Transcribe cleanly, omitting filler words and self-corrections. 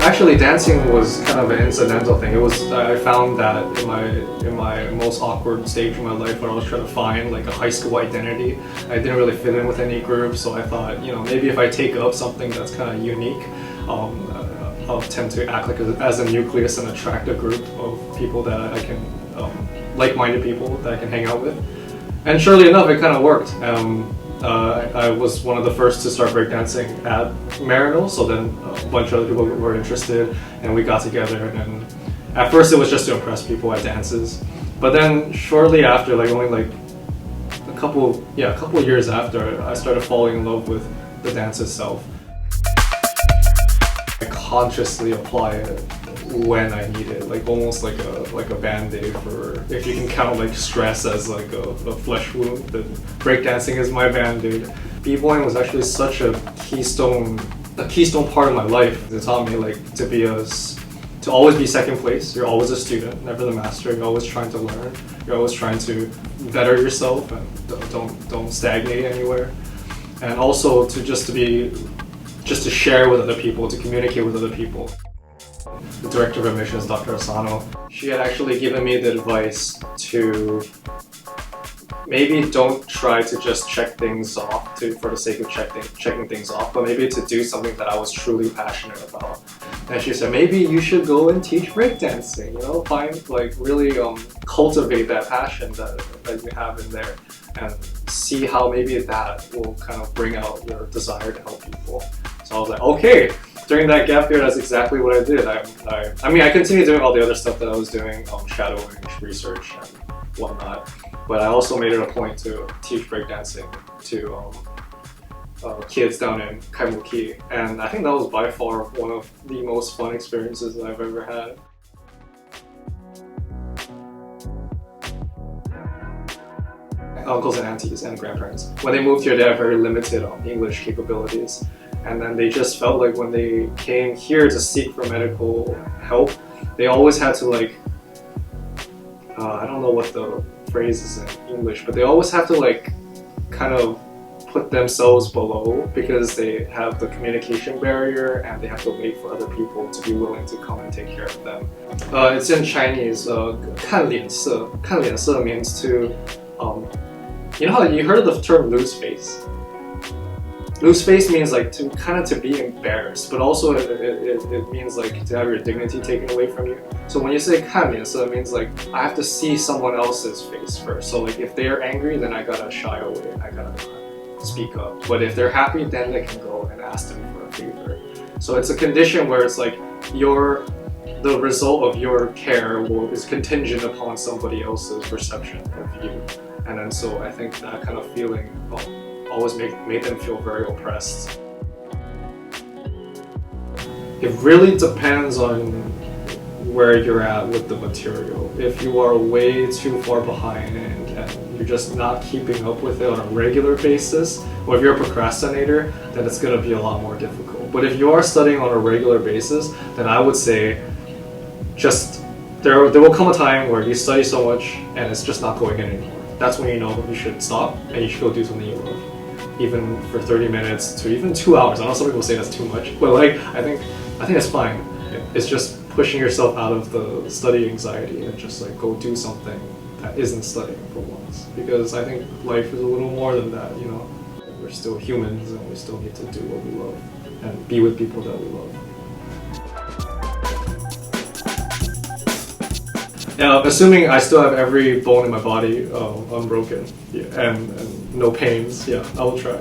Actually, dancing was kind of an incidental thing. I found that in my most awkward stage of my life, when I was trying to find like a high school identity, I didn't really fit in with any group. So I thought, maybe if I take up something that's kind of unique, I'll tend to act like as a nucleus and attract a group of people that I can, like-minded people that I can hang out with. And surely enough, it kind of worked. I was one of the first to start breakdancing at Marino, so then a bunch of other people were interested and we got together, and at first it was just to impress people at dances, but then shortly after, only a couple years after, I started falling in love with the dance itself. I consciously apply it when I need it, almost like a band-aid for, if you can count stress as a flesh wound, then breakdancing is my band-aid. B-boying was actually such a keystone part of my life. It taught me to always be second place. You're always a student, never the master. You're always trying to learn. You're always trying to better yourself and don't stagnate anywhere. And also to share with other people, to communicate with other people. The director of admissions, Dr. Asano, she had actually given me the advice to maybe don't try to just check things off for the sake of checking things off, but maybe to do something that I was truly passionate about. And she said, maybe you should go and teach breakdancing, really cultivate that passion that you have in there, and see how maybe that will kind of bring out your desire to help people. So I was like, okay. During that gap year, that's exactly what I did. I continued doing all the other stuff that I was doing, shadowing, research, and whatnot. But I also made it a point to teach breakdancing to kids down in Kaimuki. And I think that was by far one of the most fun experiences that I've ever had. Uncles and aunties and grandparents, when they moved here, they have very limited English capabilities. And then they just felt like when they came here to seek for medical help, they always had to I don't know what the phrase is in English, but they always have to kind of put themselves below, because they have the communication barrier and they have to wait for other people to be willing to come and take care of them. It's in Chinese, 看脸色. 看脸色 means to, you heard of the term lose face? Lose face means to be embarrassed, but also it means to have your dignity taken away from you. So when you say 看脸色, it means I have to see someone else's face first. So if they're angry, then I gotta shy away, I gotta speak up. But if they're happy, then they can go and ask them for a favor. So it's a condition where it's the result of your care is contingent upon somebody else's perception of you. And then so I think that kind of feeling always made them feel very oppressed. It really depends on where you're at with the material. If you are way too far behind and you're just not keeping up with it on a regular basis, or if you're a procrastinator, then it's going to be a lot more difficult. But if you are studying on a regular basis, then I would say there will come a time where you study so much and it's just not going in anymore. That's when you know you should stop and you should go do something you love. Even for 30 minutes to even 2 hours. I know some people say that's too much, but I think it's fine. It's just pushing yourself out of the study anxiety and just go do something that isn't studying for once. Because I think life is a little more than that, We're still humans and we still need to do what we love and be with people that we love. Yeah, assuming I still have every bone in my body unbroken, and no pains, yeah, I will try.